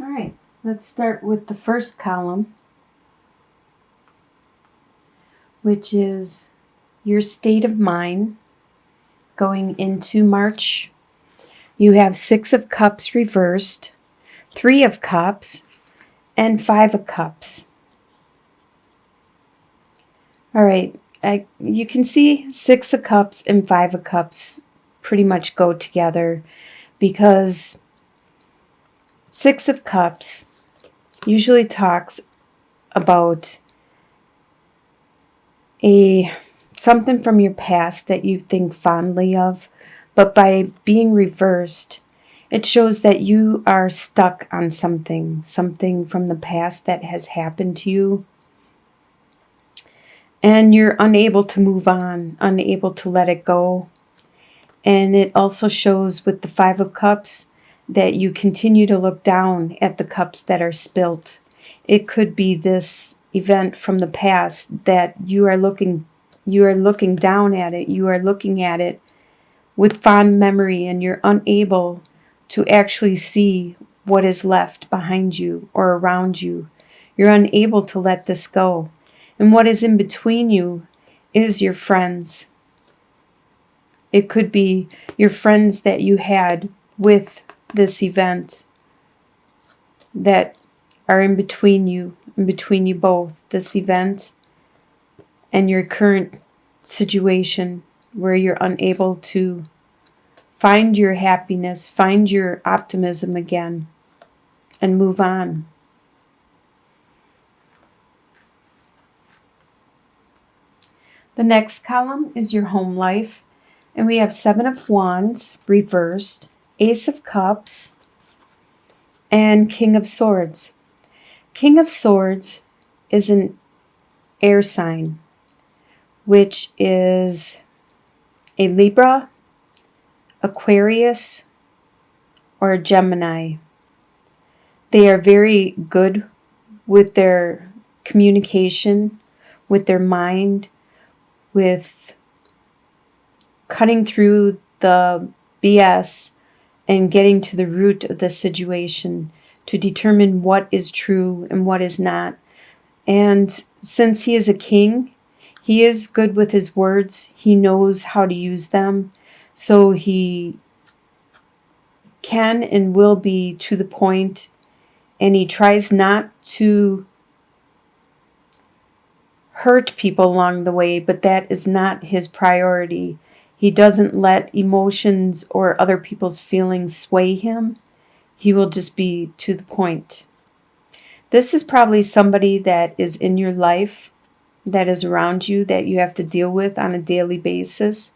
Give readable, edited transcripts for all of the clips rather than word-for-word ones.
All right, let's start with the first column, which is your state of mind going into March. You have 6 of Cups reversed, 3 of Cups, and 5 of Cups. All right, you can see 6 of Cups and 5 of Cups pretty much go together, because 6 of Cups usually talks about something from your past that you think fondly of, but by being reversed, it shows that you are stuck on something from the past that has happened to you, and you're unable to move on, unable to let it go. And it also shows with the 5 of Cups that you continue to look down at the cups that are spilt. It could be this event from the past that you are looking down at it, you are looking at it with fond memory, and you're unable to actually see what is left behind you or around you. You're unable to let this go. And what is in between you is your friends. It could be your friends that you had with this event that are in between you both, this event and your current situation where you're unable to find your happiness, find your optimism again, and move on. The next column is your home life, and we have 7 of Wands reversed, Ace of Cups, and King of Swords. King of Swords is an air sign, which is a Libra, Aquarius, or a Gemini. They are very good with their communication, with their mind, with cutting through the BS and getting to the root of the situation to determine what is true and what is not. And since he is a king, he is good with his words. He knows how to use them. So he can and will be to the point, and he tries not to hurt people along the way, but that is not his priority. He doesn't let emotions or other people's feelings sway him. He will just be to the point. This is probably somebody that is in your life, that is around you, that you have to deal with on a daily basis.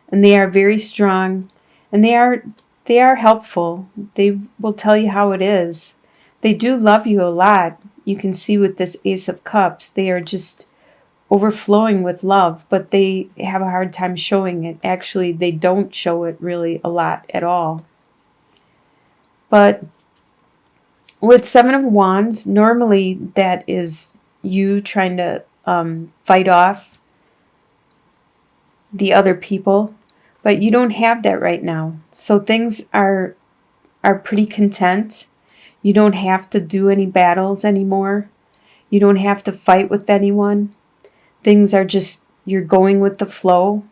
And they are very strong, and they are helpful. They will tell you how it is. They do love you a lot. You can see with this Ace of Cups, they are just overflowing with love, but they have a hard time showing it. Actually, they don't show it really a lot at all. But with 7 of Wands, normally that is you trying to fight off the other people, but you don't have that right now. So things are pretty content. You don't have to do any battles anymore. You don't have to fight with anyone. Things are just, you're going with the flow.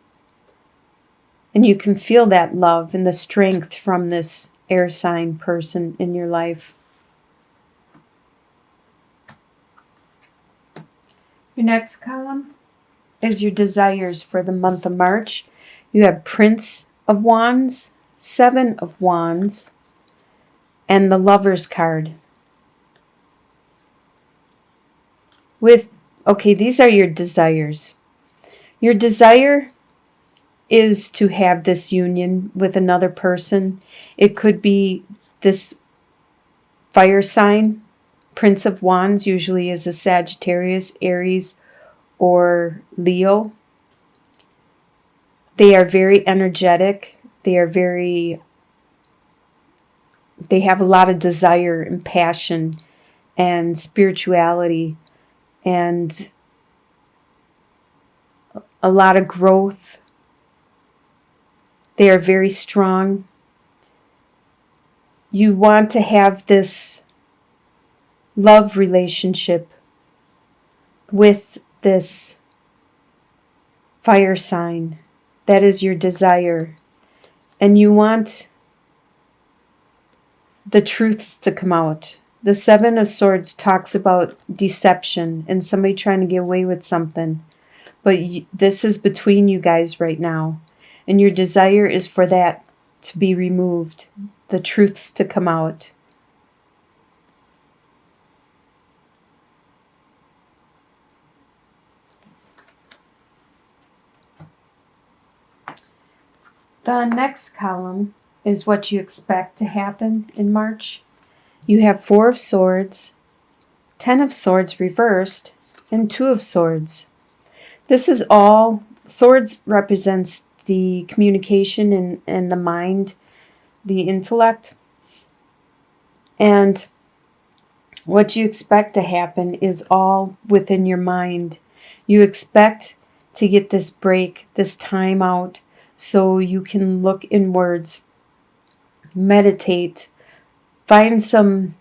And you can feel that love and the strength from this air sign person in your life. Your next column is your desires for the month of March. You have Prince of Wands, 7 of Wands, and the Lover's card. These are your desires. Your desire is to have this union with another person. It could be this fire sign. Prince of Wands usually is a Sagittarius, Aries, or Leo. They are very energetic. They have a lot of desire and passion and spirituality and a lot of growth. They are very strong. You want to have this love relationship with this fire sign. That is your desire. And you want the truths to come out. The Seven of Swords talks about deception and somebody trying to get away with something. But this is between you guys right now. And your desire is for that to be removed. The truths to come out. The next column is what you expect to happen in March. You have Four of Swords, Ten of Swords reversed, and Two of Swords. This is all, swords represents the communication and the mind, the intellect. And what you expect to happen is all within your mind. You expect to get this break, this time out, so you can look inwards, meditate, find some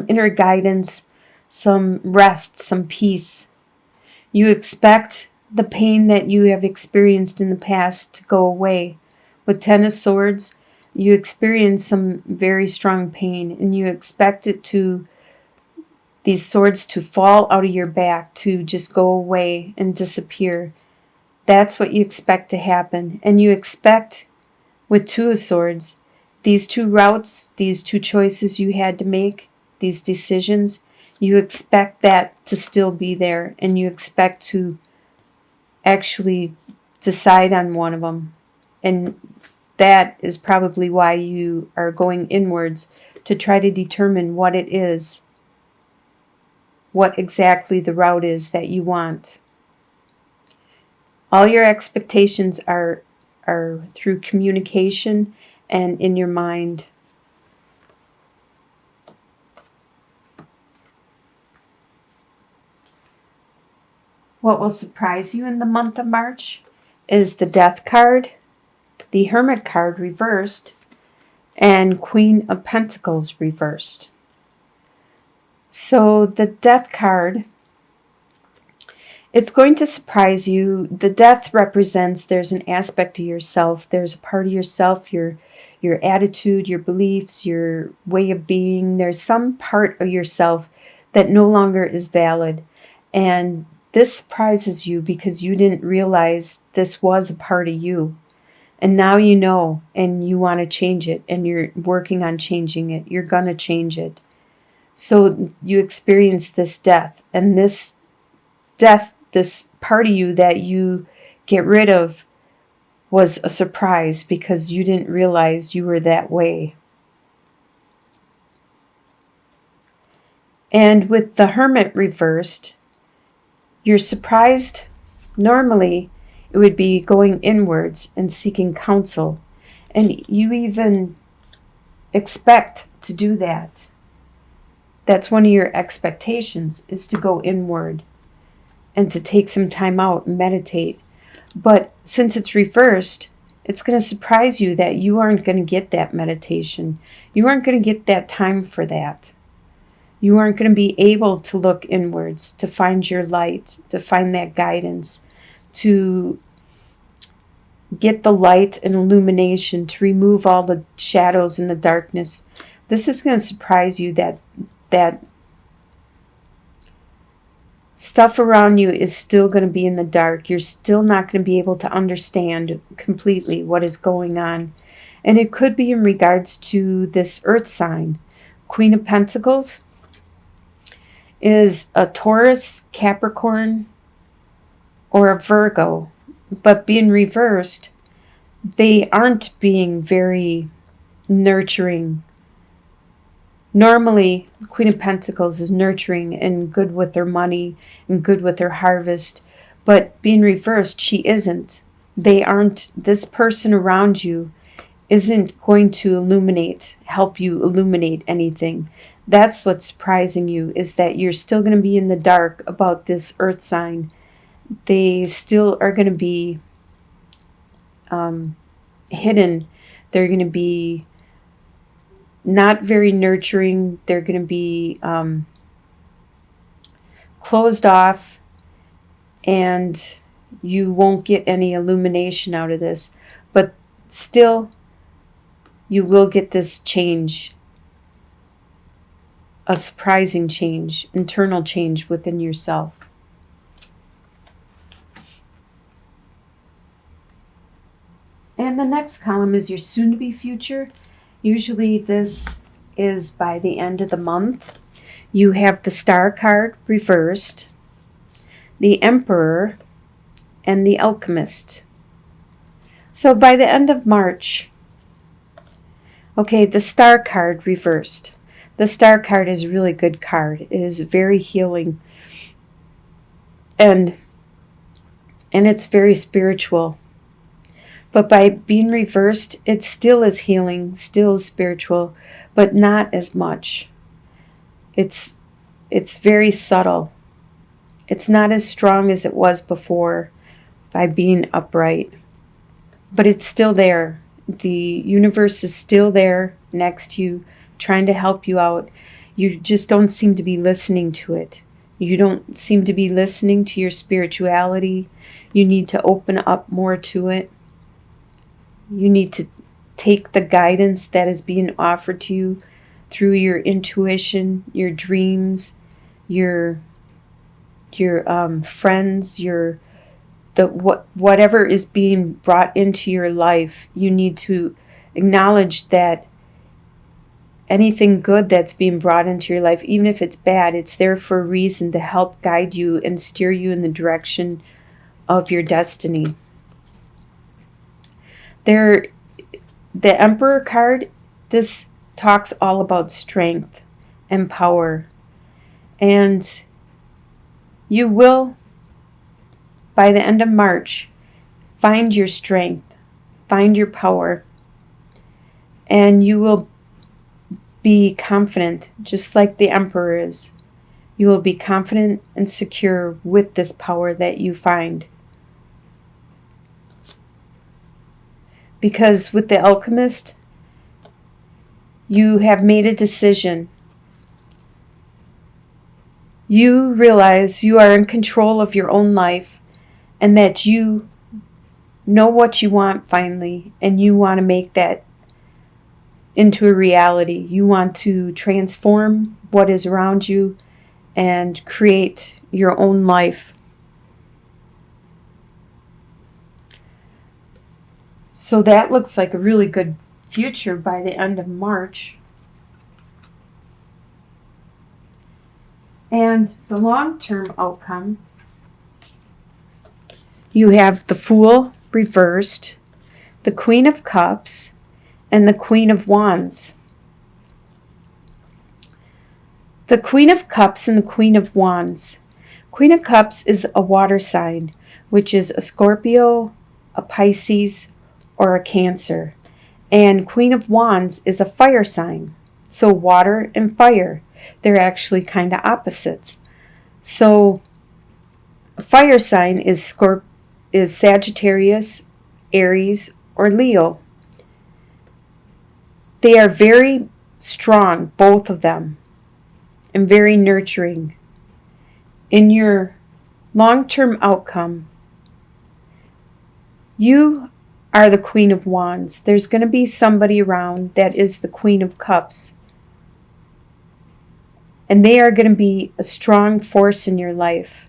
inner guidance, some rest, some peace. You expect the pain that you have experienced in the past to go away. With Ten of Swords, you experience some very strong pain, and you expect it to, these swords to fall out of your back, to just go away and disappear. That's what you expect to happen. And you expect, with Two of Swords, these two routes, these two choices you had to make, these decisions, you expect that to still be there, and you expect to actually decide on one of them. And that is probably why you are going inwards, to try to determine what it is, what exactly the route is that you want. All your expectations are through communication and in your mind. What will surprise you in the month of March is the Death card, the Hermit card reversed, and Queen of Pentacles reversed. So the Death card, it's going to surprise you. The Death represents there's an aspect of yourself. There's a part of yourself, your attitude, your beliefs, your way of being. There's some part of yourself that no longer is valid. And this surprises you because you didn't realize this was a part of you. And now you know, and you want to change it, and you're working on changing it. You're going to change it. So you experience this death, and this death, this part of you that you get rid of, was a surprise because you didn't realize you were that way. And with the Hermit reversed, you're surprised. Normally, it would be going inwards and seeking counsel. And you even expect to do that. That's one of your expectations, is to go inward and to take some time out and meditate. But since it's reversed, it's going to surprise you that you aren't going to get that meditation. You aren't going to get that time for that. You aren't going to be able to look inwards, to find your light, to find that guidance, to get the light and illumination, to remove all the shadows and the darkness. This is going to surprise you that stuff around you is still going to be in the dark. You're still not going to be able to understand completely what is going on. And it could be in regards to this earth sign. Queen of Pentacles is a Taurus, Capricorn, or a Virgo. But being reversed, they aren't being very nurturing. Normally, Queen of Pentacles is nurturing and good with their money and good with their harvest. But being reversed, she isn't. They aren't. This person around you isn't going to help you illuminate anything. That's what's surprising you, is that you're still going to be in the dark about this earth sign. They still are going to be hidden. They're going to be not very nurturing. They're going to be closed off, and you won't get any illumination out of this. But still, you will get this change, a surprising change, internal change within yourself. And the next column is your soon-to-be future. Usually this is by the end of the month. You have the Star card reversed, the Emperor, and the Alchemist. So by the end of March, okay, the Star card reversed. The Star card is a really good card. It is very healing. And it's very spiritual. But by being reversed, it still is healing, still is spiritual, but not as much. It's very subtle. It's not as strong as it was before by being upright. But it's still there. The universe is still there next to you, trying to help you out. You just don't seem to be listening to it. You don't seem to be listening to your spirituality. You need to open up more to it. You need to take the guidance that is being offered to you through your intuition, your dreams, your friends, whatever is being brought into your life. You need to acknowledge that anything good that's being brought into your life, even if it's bad, it's there for a reason to help guide you and steer you in the direction of your destiny. The Emperor card, this talks all about strength and power. And you will, by the end of March, find your strength, find your power, and you will be confident, just like the Emperor is. You will be confident and secure with this power that you find. Because with the Alchemist, you have made a decision. You realize you are in control of your own life and that you know what you want finally, and you want to make that into a reality. You want to transform what is around you and create your own life. So that looks like a really good future by the end of March. And the long-term outcome, you have the Fool reversed, the Queen of Cups, and the Queen of Wands. The Queen of Cups and the Queen of Wands. Queen of Cups is a water sign, which is a Scorpio, a Pisces, or a Cancer. And Queen of Wands is a fire sign. So water and fire, they're actually kind of opposites. So a fire sign is Sagittarius, Aries, or Leo. They are very strong, both of them, and very nurturing. In your long-term outcome, you are the Queen of Wands. There's going to be somebody around that is the Queen of Cups. And they are going to be a strong force in your life.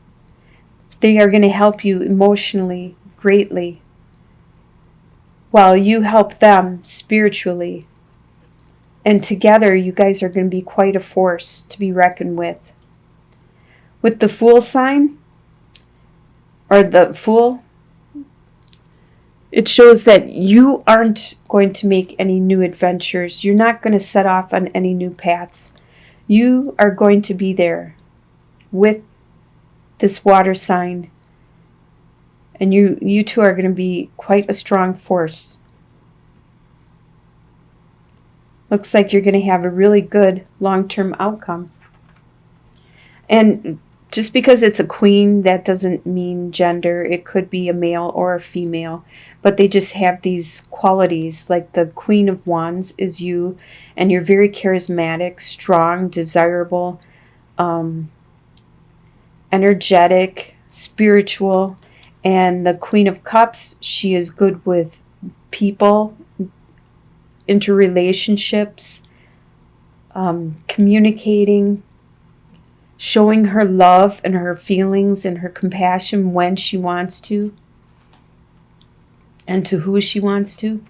They are going to help you emotionally greatly, while you help them spiritually. And together, you guys are going to be quite a force to be reckoned with. With the Fool sign, or the Fool, it shows that you aren't going to make any new adventures. You're not going to set off on any new paths. You are going to be there with this water sign. And you two are going to be quite a strong force. Looks like you're going to have a really good long-term outcome. And Just because it's a queen, that doesn't mean gender. It could be a male or a female, but they just have these qualities. Like the Queen of Wands is you, and you're very charismatic, strong, desirable, energetic, spiritual. And the Queen of Cups, she is good with people, interrelationships, communicating, showing her love and her feelings and her compassion when she wants to and to who she wants to.